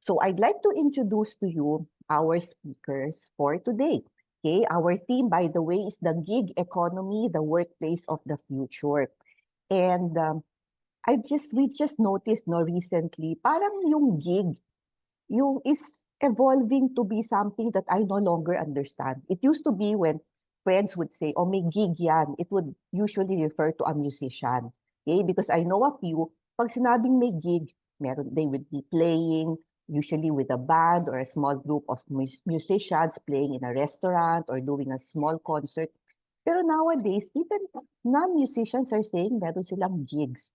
So I'd like to introduce to you our speakers for today. Okay, our theme, by the way, is the gig economy, the workplace of the future. And we've just noticed no recently, parang yung gig, yung is evolving to be something that I no longer understand. It used to be when friends would say, oh, may gig yan. It would usually refer to a musician. Okay? Because I know a few, pag sinabing may gig, they would be playing, usually with a band or a small group of musicians playing in a restaurant or doing a small concert. Pero nowadays, even non-musicians are saying meron silang gigs.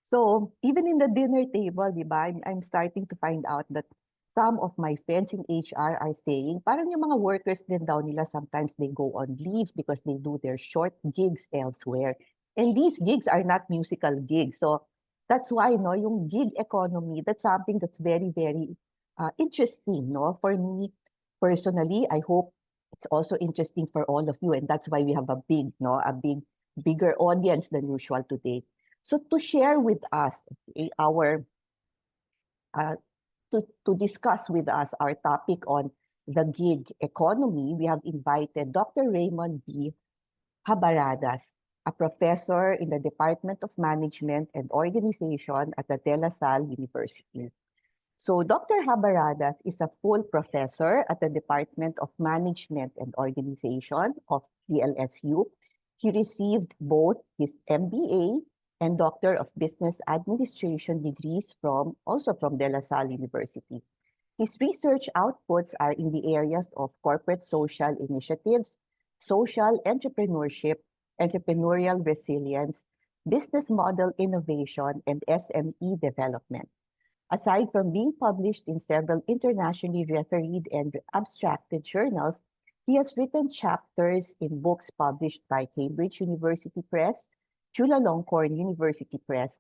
So even in the dinner table, di ba, I'm starting to find out that some of my friends in HR are saying, parang yung mga workers din daw nila, sometimes they go on leave because they do their short gigs elsewhere. And these gigs are not musical gigs. So that's why, no, yung gig economy, that's something that's very, very interesting, no? For me personally, I hope it's also interesting for all of you. And that's why we have a bigger audience than usual today. So to share with us uh, to discuss with us our topic on the gig economy, we have invited Dr. Raymond B. Habaradas, a professor in the Department of Management and Organization at the De La Salle University. So Dr. Habaradas is a full professor at the Department of Management and Organization of DLSU. He received both his MBA and Doctor of Business Administration degrees also from De La Salle University. His research outputs are in the areas of corporate social initiatives, social entrepreneurship, entrepreneurial resilience, business model innovation, and SME development. Aside from being published in several internationally refereed and abstracted journals, he has written chapters in books published by Cambridge University Press, Chulalongkorn University Press,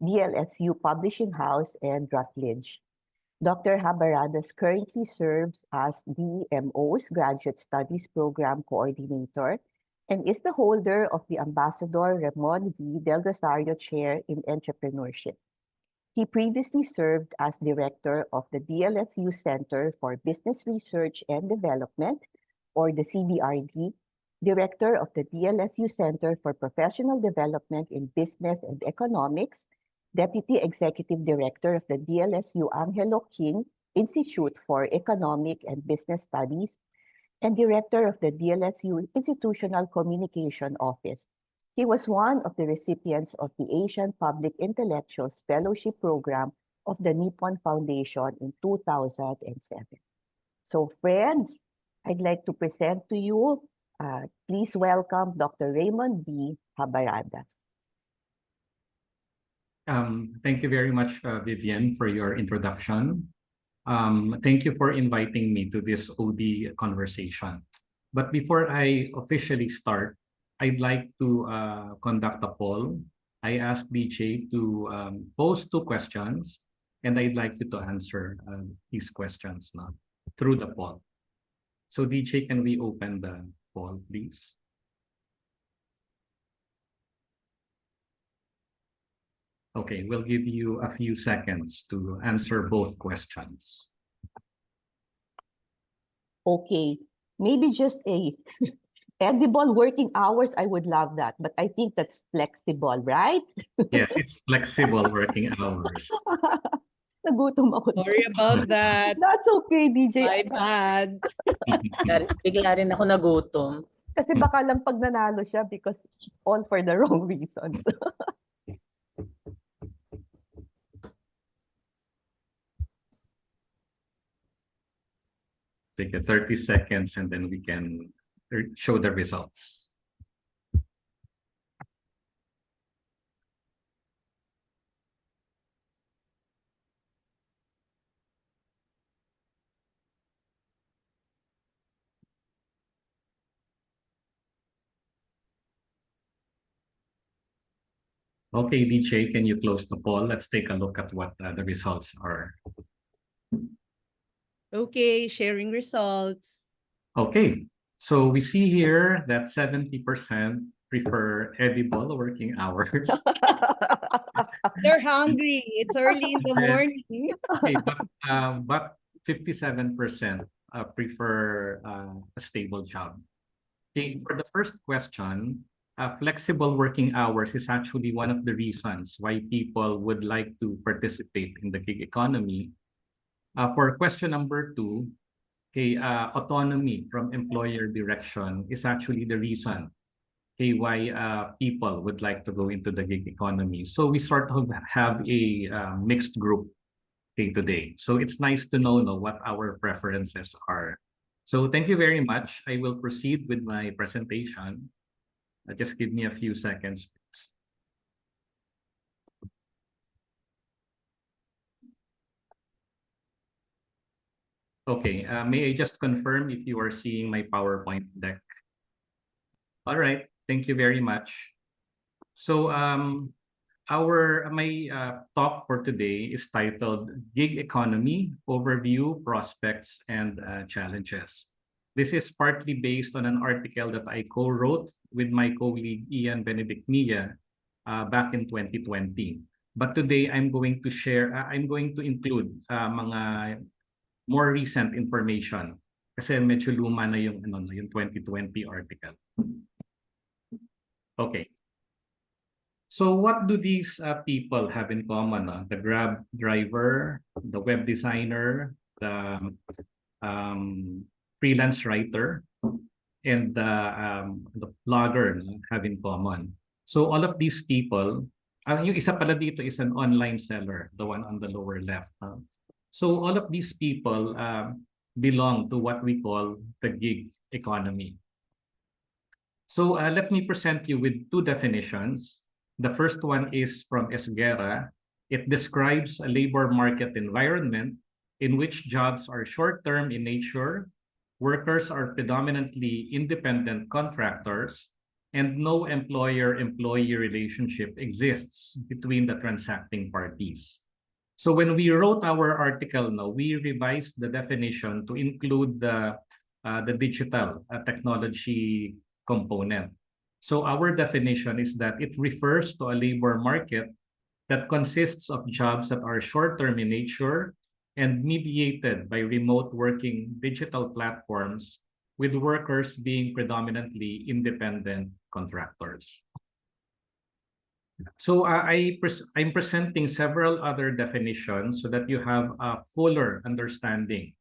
DLSU Publishing House, and Routledge. Dr. Habaradas currently serves as DMO's Graduate Studies Program Coordinator and is the holder of the Ambassador Ramon V. Del Rosario Chair in Entrepreneurship. He previously served as director of the DLSU Center for Business Research and Development, or the CBRD, director of the DLSU Center for Professional Development in Business and Economics, deputy executive director of the DLSU Angelo King Institute for Economic and Business Studies, and director of the DLSU Institutional Communication Office. He was one of the recipients of the Asian Public Intellectuals Fellowship Program of the Nippon Foundation in 2007. So friends, I'd like to present to you, please welcome Dr. Raymond B. Habaradas. Thank you very much, Vivian, for your introduction. Thank you for inviting me to this OD conversation. But before I officially start, I'd like to conduct a poll. I asked DJ to pose 2 questions, and I'd like you to answer these questions now through the poll. So DJ, can we open the poll, please? Okay, we'll give you a few seconds to answer both questions. Okay, maybe just a edible working hours, I would love that. But I think that's flexible, right? Yes, it's flexible working hours. Nagutom ako. Sorry about that. That's okay, DJ. My bad. Bigla rin ako nagutom. Kasi baka lang pag nanalo siya because all for the wrong reasons. Take 30 seconds and then we can show the results. Okay, DJ, can you close the poll? Let's take a look at what the results are. Okay, sharing results. Okay, so we see here that 70% prefer edible working hours. They're hungry. It's early in the morning. Okay, but 57% prefer a stable job. Okay, for the first question, flexible working hours is actually one of the reasons why people would like to participate in the gig economy. For question number two, okay, autonomy from employer direction is actually the reason, okay, why people would like to go into the gig economy. So we sort of have a mixed group, okay, today. So it's nice to know what our preferences are. So thank you very much. I will proceed with my presentation. Just give me a few seconds. Okay, may I just confirm if you are seeing my PowerPoint deck? All right, thank you very much. So my talk for today is titled Gig Economy, Overview, Prospects, and Challenges. This is partly based on an article that I co-wrote with my colleague Ian Benedict Mia back in 2020. But today I'm going to include mga more recent information kasi medyo luma na yung 2020 article. Okay. So what do these people have in common? The Grab driver, the web designer, the freelance writer, and the blogger have in common. So all of these people, yung isa pala dito is an online seller, the one on the lower left. So all of these people belong to what we call the gig economy. So let me present you with two definitions. The first one is from Esguerra. It describes a labor market environment in which jobs are short-term in nature, workers are predominantly independent contractors, and no employer-employee relationship exists between the transacting parties. So when we wrote our article, we revised the definition to include the digital technology component. So our definition is that it refers to a labor market that consists of jobs that are short-term in nature and mediated by remote working digital platforms, with workers being predominantly independent contractors. So I'm presenting several other definitions so that you have a fuller understanding,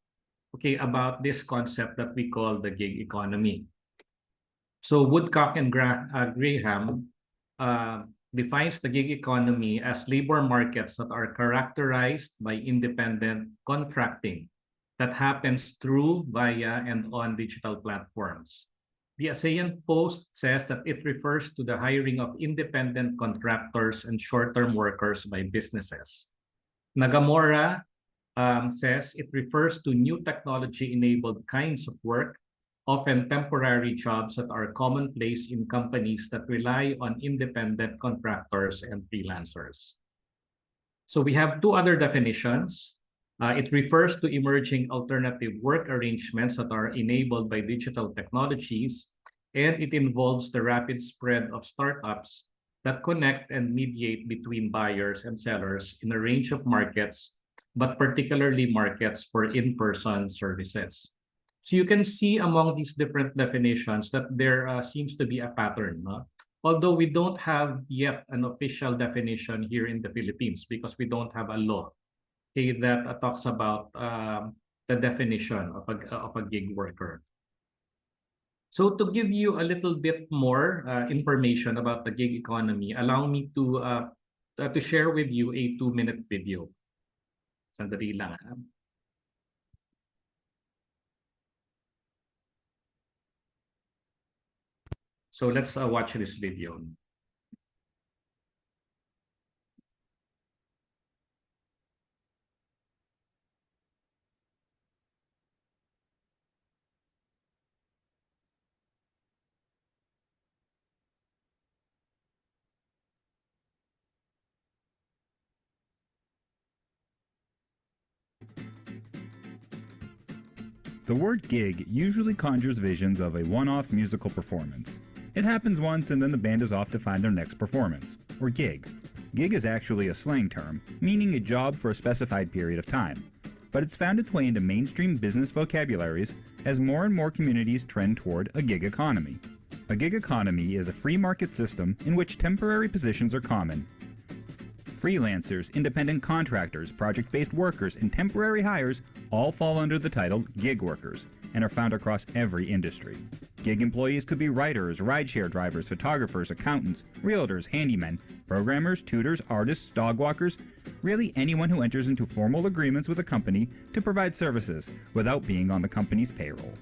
okay, about this concept that we call the gig economy. So Woodcock and Graham defines the gig economy as labor markets that are characterized by independent contracting that happens through, via, and on digital platforms. The ASEAN Post says that it refers to the hiring of independent contractors and short-term workers by businesses. Nagamura says it refers to new technology-enabled kinds of work, often temporary jobs that are commonplace in companies that rely on independent contractors and freelancers. So we have two other definitions. It refers to emerging alternative work arrangements that are enabled by digital technologies, and it involves the rapid spread of startups that connect and mediate between buyers and sellers in a range of markets, but particularly markets for in-person services. So you can see among these different definitions that there seems to be a pattern. Although we don't have yet an official definition here in the Philippines because we don't have a law, okay, that talks about the definition of a gig worker. So to give you a little bit more information about the gig economy, allow me to share with you a 2-minute video. Sandali lang. So let's watch this video. The word gig usually conjures visions of a one-off musical performance. It happens once and then the band is off to find their next performance, or gig. Gig is actually a slang term, meaning a job for a specified period of time, but it's found its way into mainstream business vocabularies as more and more communities trend toward a gig economy. A gig economy is a free market system in which temporary positions are common. Freelancers, independent contractors, project-based workers, and temporary hires all fall under the title gig workers and are found across every industry. Gig employees could be writers, rideshare drivers, photographers, accountants, realtors, handymen, programmers, tutors, artists, dog walkers, really anyone who enters into formal agreements with a company to provide services without being on the company's payroll.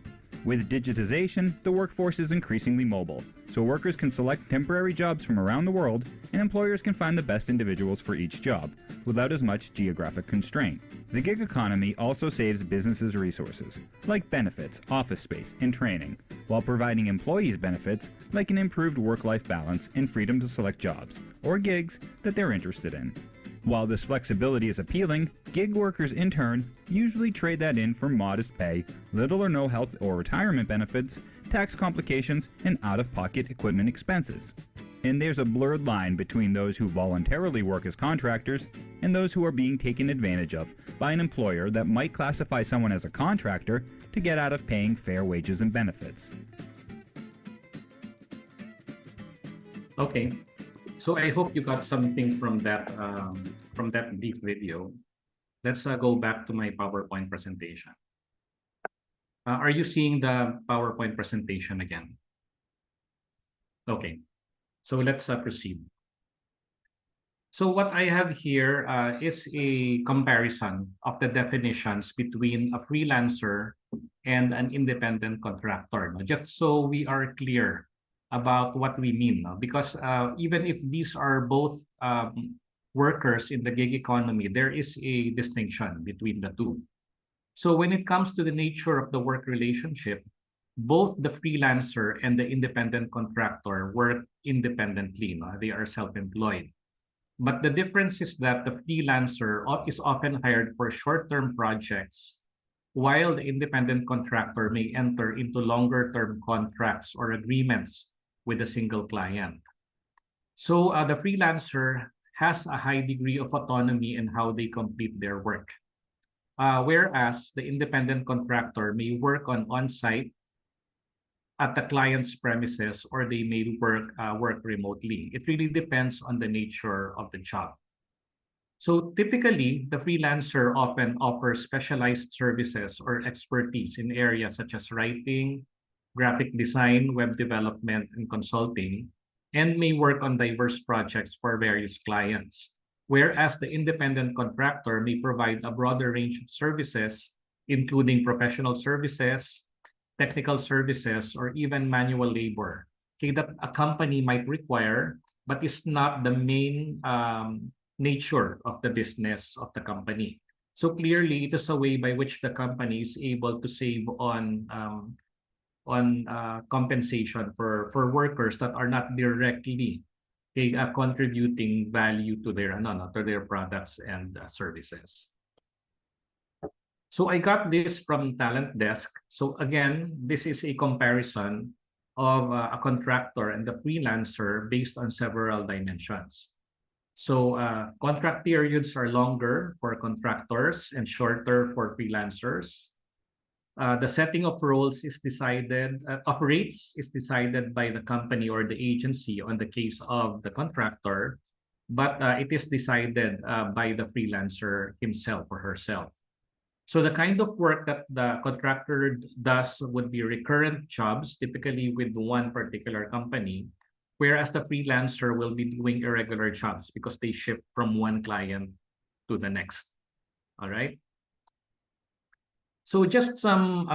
With digitization, the workforce is increasingly mobile, so workers can select temporary jobs from around the world, and employers can find the best individuals for each job, without as much geographic constraint. The gig economy also saves businesses resources, like benefits, office space, and training, while providing employees benefits like an improved work-life balance and freedom to select jobs, or gigs, that they're interested in. While this flexibility is appealing, gig workers in turn usually trade that in for modest pay, little or no health or retirement benefits, tax complications, and out-of-pocket equipment expenses. And there's a blurred line between those who voluntarily work as contractors and those who are being taken advantage of by an employer that might classify someone as a contractor to get out of paying fair wages and benefits. Okay, so I hope you got something from that brief video. Let's go back to my PowerPoint presentation. Are you seeing the PowerPoint presentation again? Okay, so let's proceed. So what I have here is a comparison of the definitions between a freelancer and an independent contractor, no? Just so we are clear about what we mean, no? Because even if these are both workers in the gig economy, there is a distinction between the two. So when it comes to the nature of the work relationship, both the freelancer and the independent contractor work independently, no? They are self-employed. But the difference is that the freelancer is often hired for short-term projects, while the independent contractor may enter into longer-term contracts or agreements with a single client. So the freelancer has a high degree of autonomy in how they complete their work, whereas the independent contractor may work on-site at the client's premises, or they may work remotely. It really depends on the nature of the job. So typically, the freelancer often offers specialized services or expertise in areas such as writing, graphic design, web development, and consulting, and may work on diverse projects for various clients. Whereas the independent contractor may provide a broader range of services, including professional services, technical services, or even manual labor, okay, that a company might require, but is not the main nature of the business of the company. So clearly, it is a way by which the company is able to save on compensation for workers that are not directly contributing value to their products and services. So I got this from Talent Desk. So again, this is a comparison of a contractor and the freelancer based on several dimensions. So contract periods are longer for contractors and shorter for freelancers. The setting of roles is decided, of rates is decided by the company or the agency on the case of the contractor, but it is decided by the freelancer himself or herself. So the kind of work that the contractor does would be recurrent jobs, typically with one particular company, whereas the freelancer will be doing irregular jobs because they shift from one client to the next. All right. So just some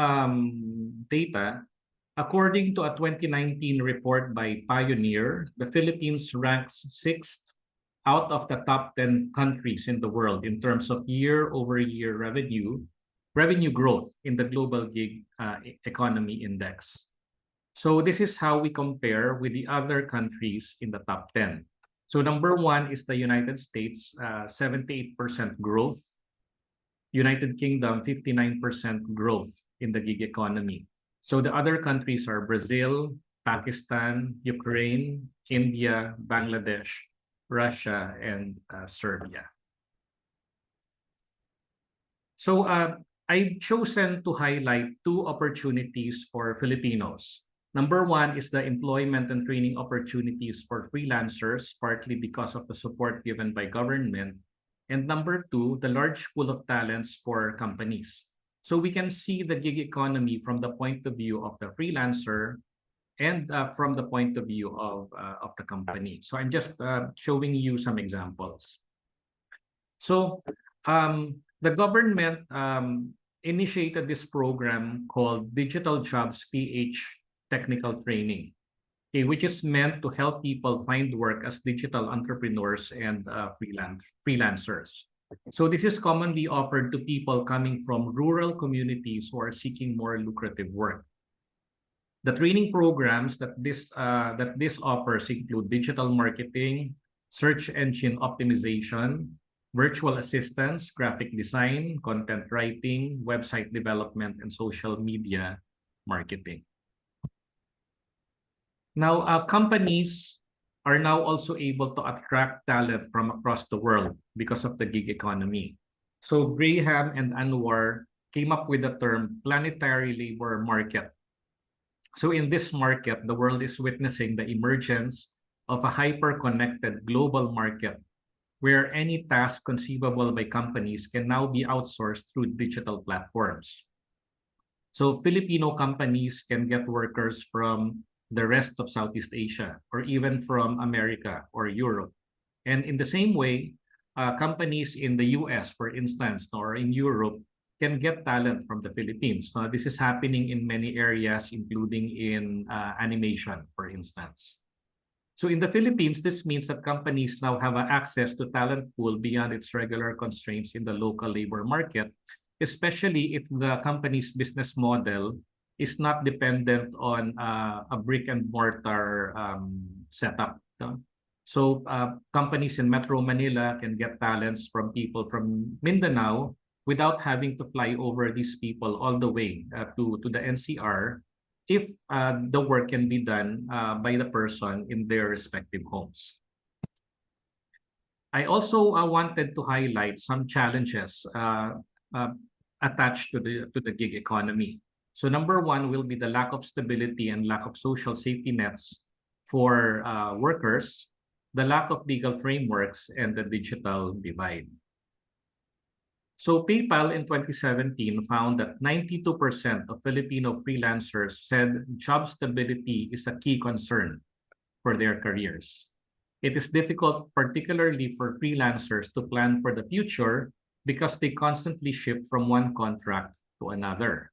data. According to a 2019 report by Pioneer, the Philippines ranks 6th out of the top 10 countries in the world in terms of year-over-year revenue growth in the global gig economy index. So this is how we compare with the other countries in the top 10. So number 1 is the United States, 78% growth. United Kingdom, 59% growth in the gig economy. So the other countries are Brazil, Pakistan, Ukraine, India, Bangladesh, Russia, and Serbia. So I've chosen to highlight two opportunities for Filipinos. Number one is the employment and training opportunities for freelancers, partly because of the support given by government. And number two, the large pool of talents for companies. So we can see the gig economy from the point of view of the freelancer and from the point of view of the company. So I'm just showing you some examples. So the government initiated this program called Digital Jobs PH Technical Training, okay, which is meant to help people find work as digital entrepreneurs and freelancers. So this is commonly offered to people coming from rural communities who are seeking more lucrative work. The training programs that this offers include digital marketing, search engine optimization, virtual assistants, graphic design, content writing, website development, and social media marketing. Now, companies are now also able to attract talent from across the world because of the gig economy. So Graham and Anwar came up with the term planetary labor market. So in this market, the world is witnessing the emergence of a hyper-connected global market where any task conceivable by companies can now be outsourced through digital platforms. So Filipino companies can get workers from the rest of Southeast Asia or even from America or Europe. And in the same way, companies in the US, for instance, or in Europe, can get talent from the Philippines. Now, this is happening in many areas, including in animation, for instance. So in the Philippines, this means that companies now have access to talent pool beyond its regular constraints in the local labor market, especially if the company's business model is not dependent on a brick and mortar setup. No? So companies in Metro Manila can get talents from people from Mindanao without having to fly over these people all the way to the NCR if the work can be done by the person in their respective homes. I also wanted to highlight some challenges attached to the gig economy. So number one will be the lack of stability and lack of social safety nets for workers, the lack of legal frameworks, and the digital divide. So PayPal in 2017 found that 92% of Filipino freelancers said job stability is a key concern for their careers. It is difficult, particularly for freelancers, to plan for the future because they constantly shift from one contract to another.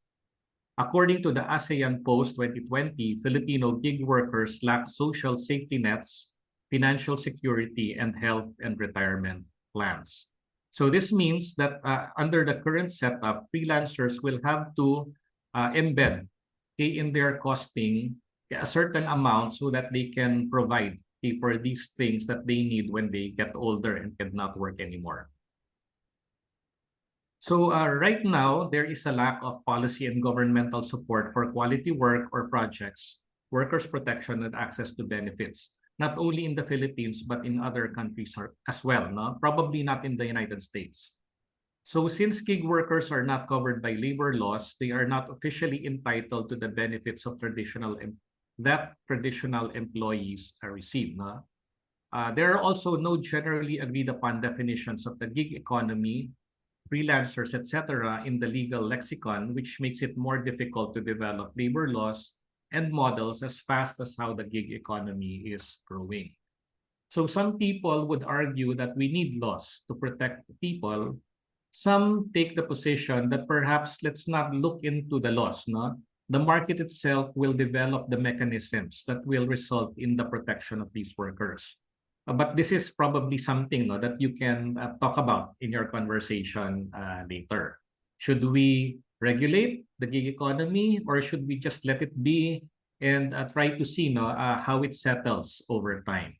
According to the ASEAN Post 2020, Filipino gig workers lack social safety nets, financial security, and health and retirement plans. So this means that under the current setup, freelancers will have to embed in their costing a certain amount so that they can provide for these things that they need when they get older and cannot work anymore. So right now, there is a lack of policy and governmental support for quality work or projects, workers' protection, and access to benefits, not only in the Philippines, but in other countries as well, no? Probably not in the United States. So since gig workers are not covered by labor laws, they are not officially entitled to the benefits of traditional employees receive. No? There are also no generally agreed upon definitions of the gig economy, freelancers, etc. in the legal lexicon, which makes it more difficult to develop labor laws and models as fast as how the gig economy is growing. So some people would argue that we need laws to protect people. Some take the position that perhaps let's not look into the laws. No? The market itself will develop the mechanisms that will result in the protection of these workers. But this is probably something that you can talk about in your conversation later. Should we regulate the gig economy, or should we just let it be and try to see how it settles over time?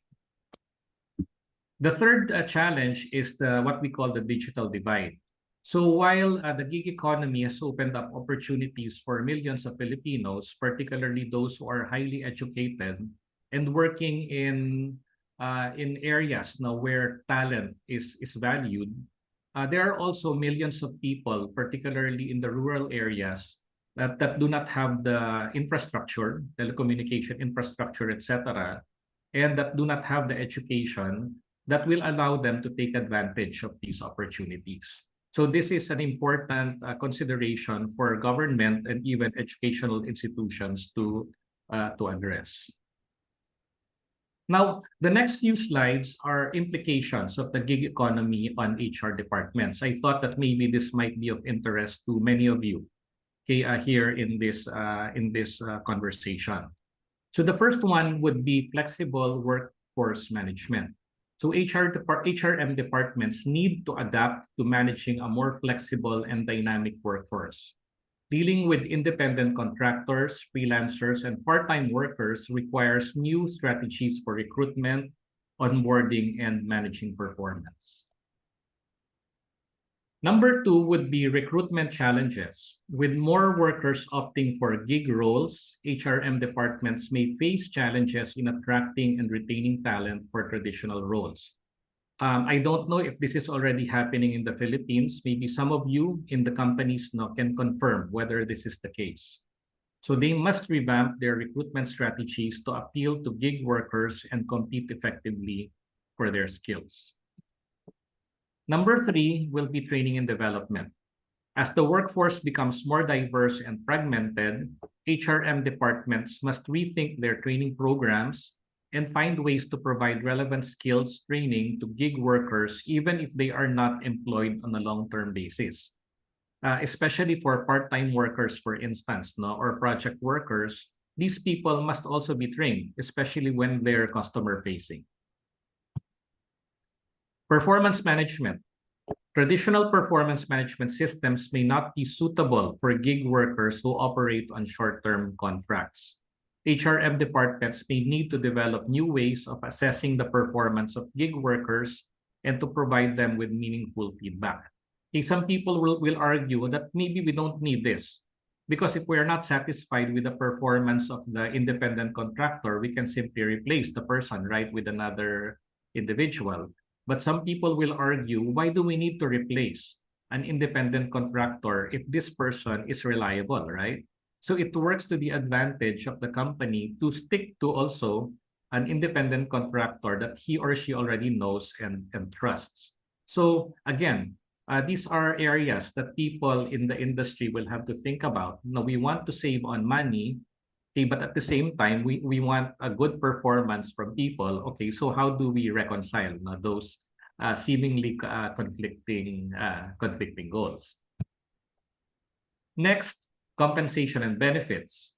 The third challenge is what we call the digital divide. So while the gig economy has opened up opportunities for millions of Filipinos, particularly those who are highly educated and working in in areas now where talent is valued, there are also millions of people, particularly in the rural areas, that do not have the infrastructure, telecommunication infrastructure, etc., and that do not have the education that will allow them to take advantage of these opportunities. So this is an important consideration for government and even educational institutions to address. Now, the next few slides are implications of the gig economy on HR departments. I thought that maybe this might be of interest to many of you, okay, here in this conversation. So the first one would be flexible workforce management. So HRM departments need to adapt to managing a more flexible and dynamic workforce. Dealing with independent contractors, freelancers, and part-time workers requires new strategies for recruitment, onboarding, and managing performance. Number two would be recruitment challenges. With more workers opting for gig roles, HRM departments may face challenges in attracting and retaining talent for traditional roles. I don't know if this is already happening in the Philippines. Maybe some of you in the companies now can confirm whether this is the case. So they must revamp their recruitment strategies to appeal to gig workers and compete effectively for their skills. Number three will be training and development. As the workforce becomes more diverse and fragmented, HRM departments must rethink their training programs and find ways to provide relevant skills training to gig workers, even if they are not employed on a long-term basis. Especially for part-time workers, for instance, no, or project workers, these people must also be trained, especially when they're customer-facing. Performance management. Traditional performance management systems may not be suitable for gig workers who operate on short-term contracts. HRM departments may need to develop new ways of assessing the performance of gig workers and to provide them with meaningful feedback. Okay, some people will argue that maybe we don't need this because if we are not satisfied with the performance of the independent contractor, we can simply replace the person, right, with another individual. But some people will argue, why do we need to replace an independent contractor if this person is reliable, right? So it works to the advantage of the company to stick to also an independent contractor that he or she already knows and trusts. So again, these are areas that people in the industry will have to think about. Now, we want to save on money, okay, but at the same time, we want a good performance from people. Okay, so how do we reconcile those seemingly conflicting goals? Next, compensation and benefits.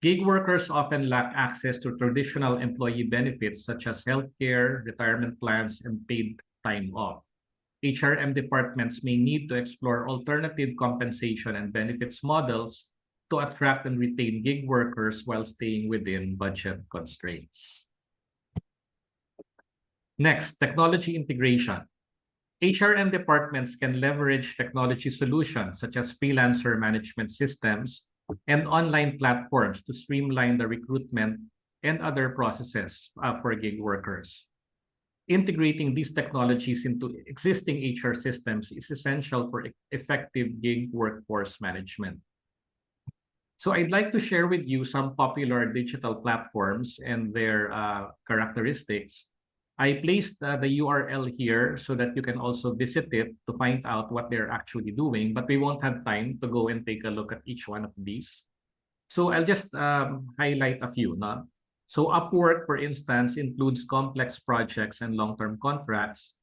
Gig workers often lack access to traditional employee benefits such as healthcare, retirement plans, and paid time off. HRM departments may need to explore alternative compensation and benefits models to attract and retain gig workers while staying within budget constraints. Next, technology integration. HRM departments can leverage technology solutions such as freelancer management systems and online platforms to streamline the recruitment and other processes for gig workers. Integrating these technologies into existing HR systems is essential for effective gig workforce management. So I'd like to share with you some popular digital platforms and their characteristics. I placed the URL here so that you can also visit it to find out what they're actually doing, but we won't have time to go and take a look at each one of these. So I'll just highlight a few. No? So Upwork, for instance, includes complex projects and long-term contracts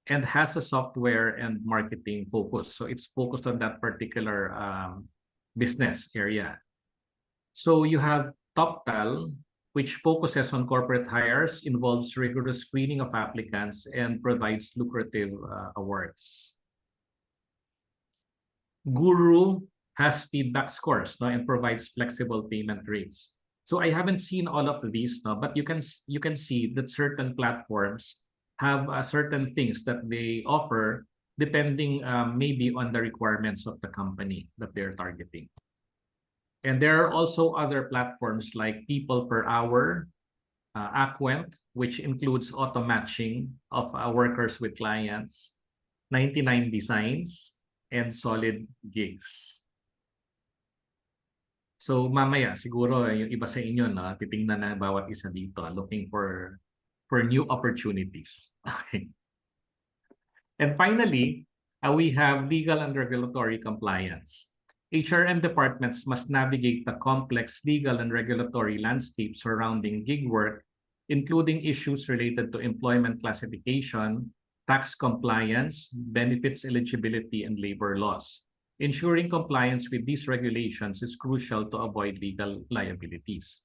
and has a software and marketing focus. So it's focused on that particular business area. So you have TopTal, which focuses on corporate hires, involves rigorous screening of applicants, and provides lucrative awards. Guru has feedback scores and provides flexible payment rates. So I haven't seen all of these, but you can see that certain platforms have certain things that they offer depending maybe on the requirements of the company that they're targeting. And there are also other platforms like People Per Hour, Aquent, which includes auto matching of workers with clients, 99 Designs, and Solid Gigs. So mamaya siguro yung iba sa inyo na titingnan na bawat isa dito looking for new opportunities. Okay. And finally, we have legal and regulatory compliance. HRM departments must navigate the complex legal and regulatory landscape surrounding gig work, including issues related to employment classification, tax compliance, benefits eligibility, and labor laws. Ensuring compliance with these regulations is crucial to avoid legal liabilities.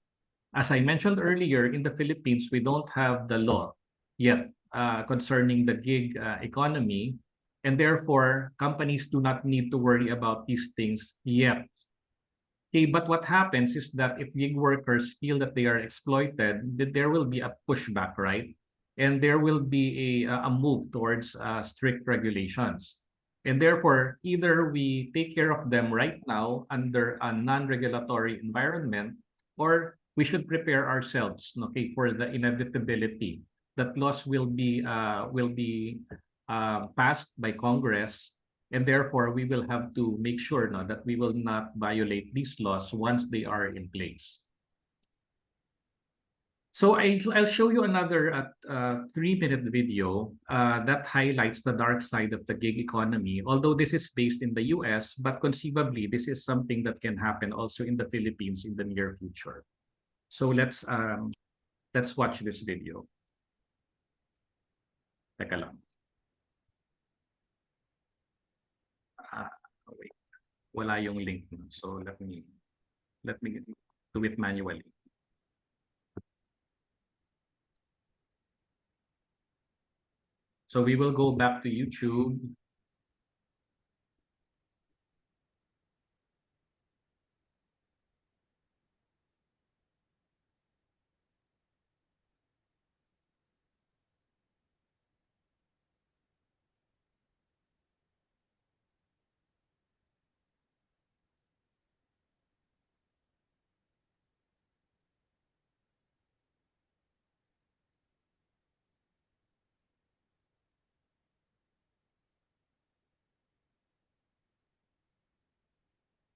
As I mentioned earlier, in the Philippines, we don't have the law yet concerning the gig economy, and therefore, companies do not need to worry about these things yet. Okay, but what happens is that if gig workers feel that they are exploited, then there will be a pushback, right? And there will be a move towards strict regulations. And therefore, either we take care of them right now under a non-regulatory environment, or we should prepare ourselves, okay, for the inevitability that laws will be passed by Congress, and therefore we will have to make sure that we will not violate these laws once they are in place. So I'll show you another 3-minute video that highlights the dark side of the gig economy. Although this is based in the US, but conceivably this is something that can happen also in the Philippines in the near future. So let's watch this video. Teka lang. Wait, wala yung link. So let me do it manually. So we will go back to YouTube.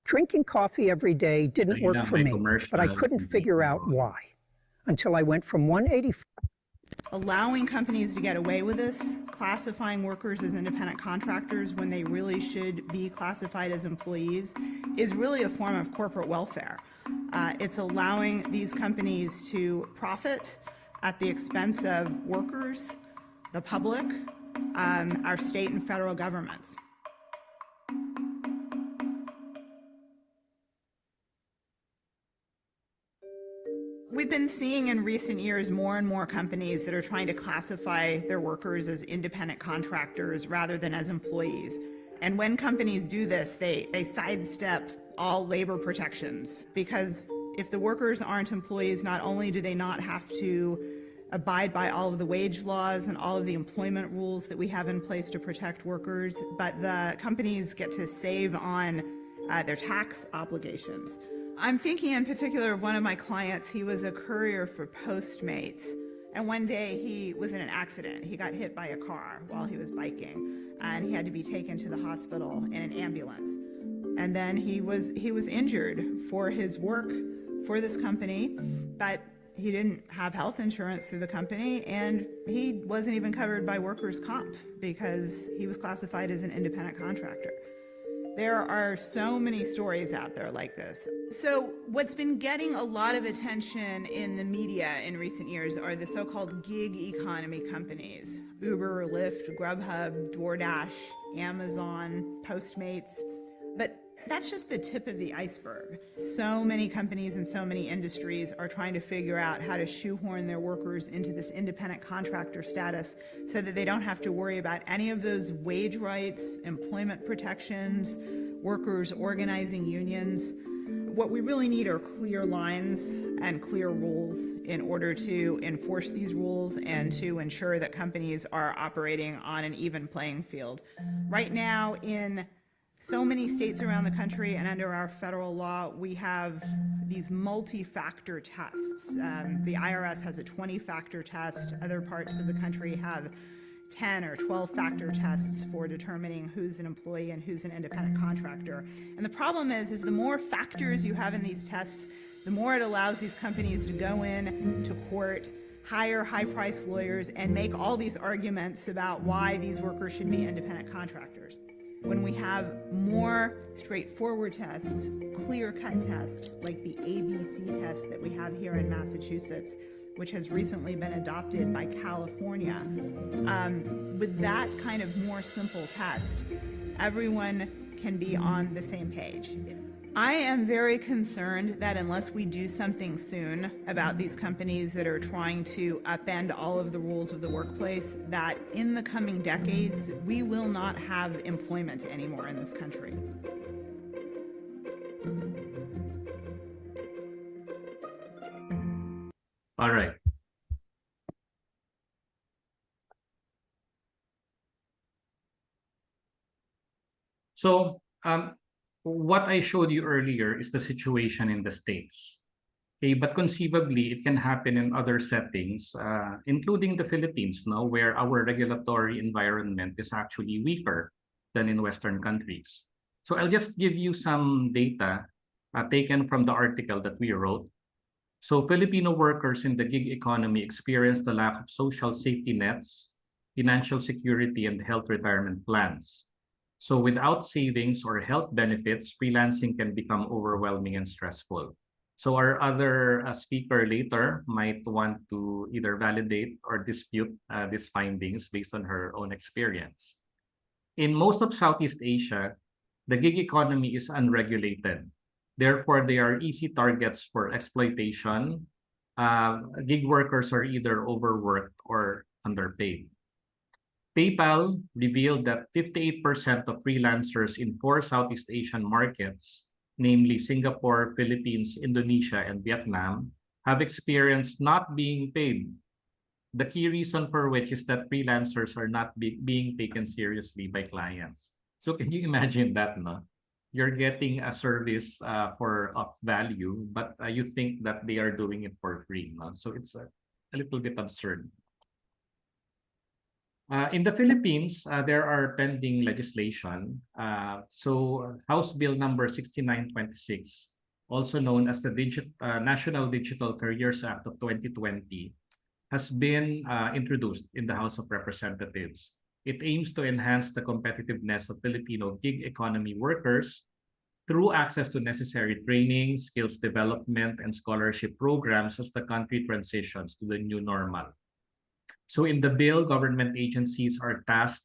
Drinking coffee every day didn't work for me, but I couldn't figure out why. Until I went from 184. Allowing companies to get away with this, classifying workers as independent contractors when they really should be classified as employees, is really a form of corporate welfare. It's allowing these companies to profit at the expense of workers, the public, our state and federal governments. We've been seeing in recent years more and more companies that are trying to classify their workers as independent contractors rather than as employees. And when companies do this, they sidestep all labor protections, because if the workers aren't employees, not only do they not have to abide by all of the wage laws and all of the employment rules that we have in place to protect workers, but the companies get to save on their tax obligations. I'm thinking in particular of one of my clients. He was a courier for Postmates, and one day he was in an accident. He got hit by a car while he was biking, and he had to be taken to the hospital in an ambulance. And then he was injured for his work for this company, but he didn't have health insurance through the company, and he wasn't even covered by workers' comp because he was classified as an independent contractor. There are so many stories out there like this. So what's been getting a lot of attention in the media in recent years are the so-called gig economy companies. Uber, Lyft, Grubhub, DoorDash, Amazon, Postmates. But that's just the tip of the iceberg. So many companies and so many industries are trying to figure out how to shoehorn their workers into this independent contractor status so that they don't have to worry about any of those wage rights, employment protections, workers organizing unions. What we really need are clear lines and clear rules in order to enforce these rules and to ensure that companies are operating on an even playing field. Right now in So many states around the country and under our federal law, we have these multi-factor tests. The IRS has a 20-factor test. Other parts of the country have 10 or 12-factor tests for determining who's an employee and who's an independent contractor. And the problem is the more factors you have in these tests, the more it allows these companies to go in to court, hire high-priced lawyers, and make all these arguments about why these workers should be independent contractors. When we have more straightforward tests, clear-cut tests, like the ABC test that we have here in Massachusetts, which has recently been adopted by California, with that kind of more simple test, everyone can be on the same page. I am very concerned that unless we do something soon about these companies that are trying to upend all of the rules of the workplace, that in the coming decades, we will not have employment anymore in this country. All right. So, what I showed you earlier is the situation in the States. Okay, but conceivably, it can happen in other settings, including the Philippines, now, where our regulatory environment is actually weaker than in Western countries. So I'll just give you some data taken from the article that we wrote. So Filipino workers in the gig economy experience the lack of social safety nets, financial security, and health retirement plans. So without savings or health benefits, freelancing can become overwhelming and stressful. So our other speaker later might want to either validate or dispute these findings based on her own experience. In most of Southeast Asia, the gig economy is unregulated. Therefore, they are easy targets for exploitation. Gig workers are either overworked or underpaid. PayPal revealed that 58% of freelancers in 4 Southeast Asian markets, namely Singapore, Philippines, Indonesia, and Vietnam, have experienced not being paid. The key reason for which is that freelancers are not being taken seriously by clients. So can you imagine that, no? You're getting a service of value, but you think that they are doing it for free, no? So it's a little bit absurd. In the Philippines, there are pending legislation. So House Bill number 6926, also known as the National Digital Careers Act of 2020, has been introduced in the House of Representatives. It aims to enhance the competitiveness of Filipino gig economy workers through access to necessary training, skills development, and scholarship programs as the country transitions to the new normal. So in the bill, government agencies are tasked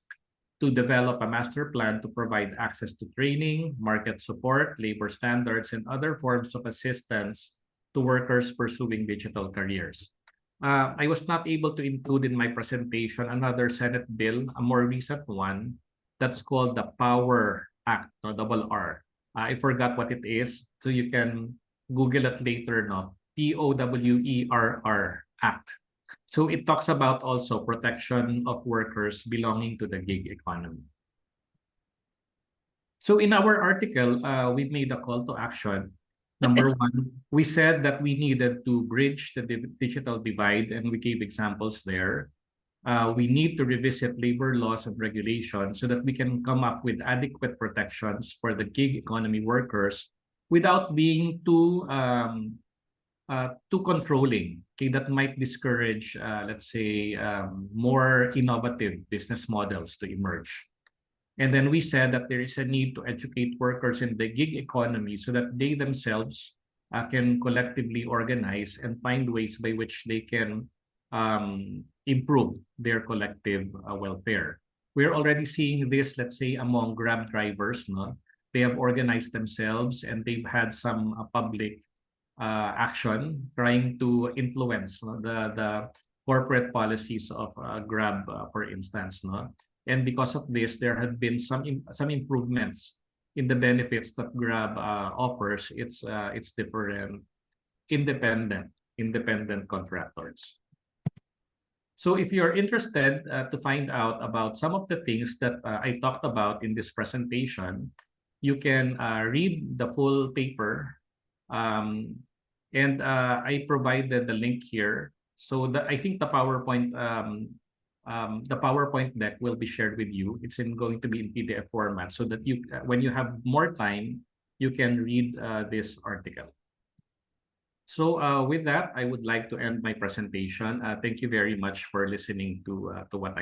to develop a master plan to provide access to training, market support, labor standards, and other forms of assistance to workers pursuing digital careers. I was not able to include in my presentation another Senate bill, a more recent one, that's called the Power Act, no, double R. I forgot what it is, so you can Google it later, no? POWERR Act. So it talks about also protection of workers belonging to the gig economy. So in our article, we made a call to action. Number one, we said that we needed to bridge the digital divide, and we gave examples there. We need to revisit labor laws and regulations so that we can come up with adequate protections for the gig economy workers without being too controlling. Okay, that might discourage, let's say, more innovative business models to emerge. And then we said that there is a need to educate workers in the gig economy so that they themselves can collectively organize and find ways by which they can improve their collective welfare. We're already seeing this, let's say, among Grab drivers. No? They have organized themselves and they've had some public action trying to influence, no, the corporate policies of Grab, for instance. No? And because of this, there have been some improvements in the benefits that Grab offers its different independent contractors. So if you're interested to find out about some of the things that I talked about in this presentation, you can read the full paper. And I provided the link here. So I think the PowerPoint deck will be shared with you. It's going to be in PDF format so that you, when you have more time, you can read this article. So with that, I would like to end my presentation. Thank you very much for listening to what I have.